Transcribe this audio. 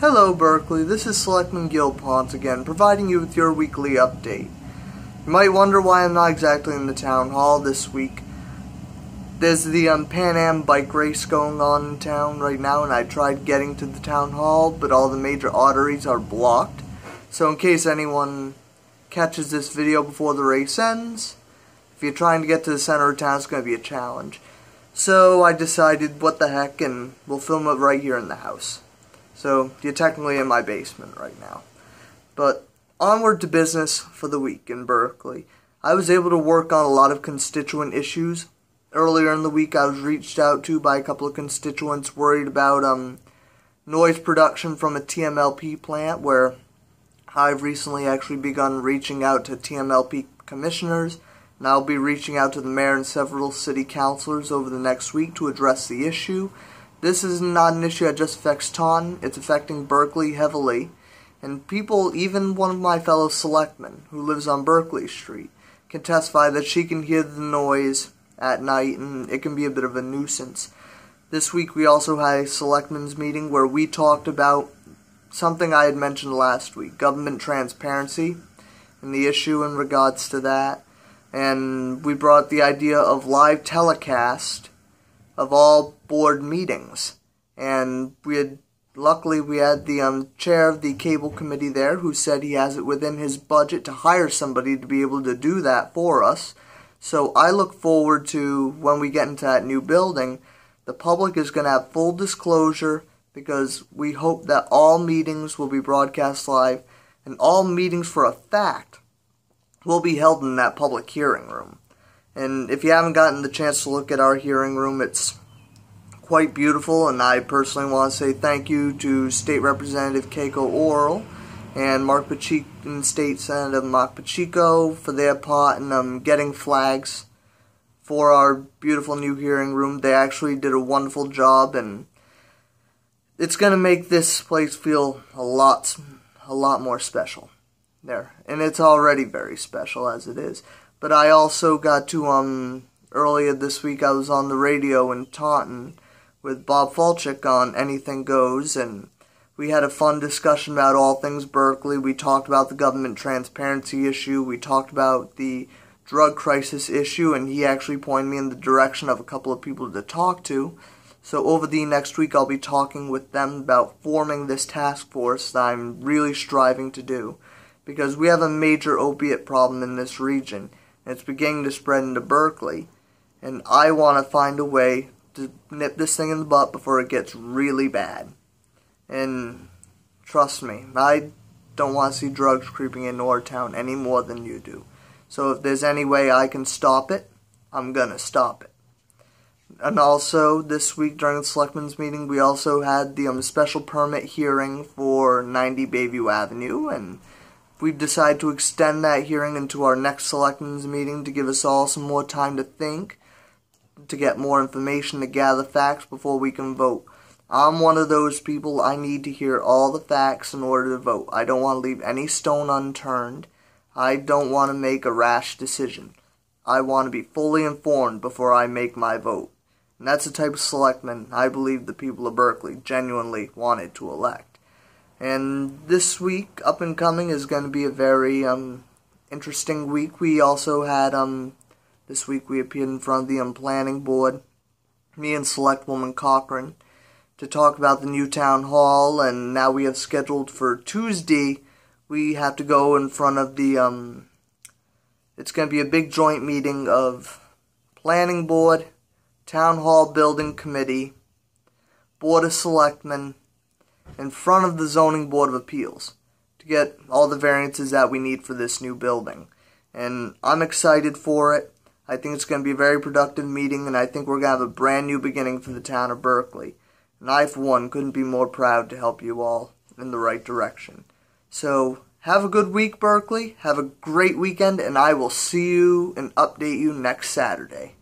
Hello Berkeley, this is Selectman Gil Pontes again, providing you with your weekly update. You might wonder why I'm not exactly in the town hall this week. There's the Pan Am bike race going on in town right now, and I tried getting to the town hall, but all the major arteries are blocked. So in case anyone catches this video before the race ends, if you're trying to get to the center of town, it's going to be a challenge. So I decided, what the heck, and we'll film it right here in the house. So you're technically in my basement right now. But onward to business for the week in Berkeley. I was able to work on a lot of constituent issues. Earlier in the week I was reached out to by a couple of constituents worried about noise production from a TMLP plant, where I've recently actually begun reaching out to TMLP commissioners, and I'll be reaching out to the mayor and several city councilors over the next week to address the issue. This is not an issue that just affects Taunton, it's affecting Berkeley heavily. And people, even one of my fellow selectmen who lives on Berkeley Street, can testify that she can hear the noise at night and it can be a bit of a nuisance. This week we also had a selectmen's meeting where we talked about something I had mentioned last week, government transparency, and the issue in regards to that. And we brought the idea of live telecast of all board meetings, and luckily we had the chair of the cable committee there, who said he has it within his budget to hire somebody to be able to do that for us. So I look forward to, when we get into that new building, the public is going to have full disclosure, because we hope that all meetings will be broadcast live, and all meetings for a fact will be held in that public hearing room. And if you haven't gotten the chance to look at our hearing room, it's quite beautiful, and I personally want to say thank you to State Representative Keiko Oral and State Senator Mark Pacheco for their part in getting flags for our beautiful new hearing room. They actually did a wonderful job, and it's going to make this place feel a lot more special there. And it's already very special as it is. But I also got to, earlier this week I was on the radio in Taunton with Bob Falchuk on Anything Goes, and we had a fun discussion about all things Berkeley. We talked about the government transparency issue, we talked about the drug crisis issue, and he actually pointed me in the direction of a couple of people to talk to. So over the next week I'll be talking with them about forming this task force that I'm really striving to do, because we have a major opiate problem in this region. It's beginning to spread into Berkeley, and I want to find a way to nip this thing in the butt before it gets really bad. And trust me, I don't want to see drugs creeping into our town any more than you do. So if there's any way I can stop it, I'm gonna stop it. And also, this week during the Selectmen's meeting, we also had the special permit hearing for 90 Bayview Avenue, and we've decided to extend that hearing into our next Selectmen's meeting to give us all some more time to think, to get more information, to gather facts before we can vote. I'm one of those people, I need to hear all the facts in order to vote. I don't want to leave any stone unturned. I don't want to make a rash decision. I want to be fully informed before I make my vote. And that's the type of selectman I believe the people of Berkeley genuinely wanted to elect. And this week, up and coming, is going to be a very interesting week. We also had, this week we appeared in front of the planning board, me and Selectwoman Cochran, to talk about the new town hall, and now we have scheduled for Tuesday, we have to go in front of the, it's going to be a big joint meeting of planning board, town hall building committee, board of selectmen, in front of the Zoning Board of Appeals to get all the variances that we need for this new building. And I'm excited for it. I think it's going to be a very productive meeting, and I think we're going to have a brand new beginning for the town of Berkeley. And I, for one, couldn't be more proud to help you all in the right direction. So, have a good week, Berkeley. Have a great weekend, and I will see you and update you next Saturday.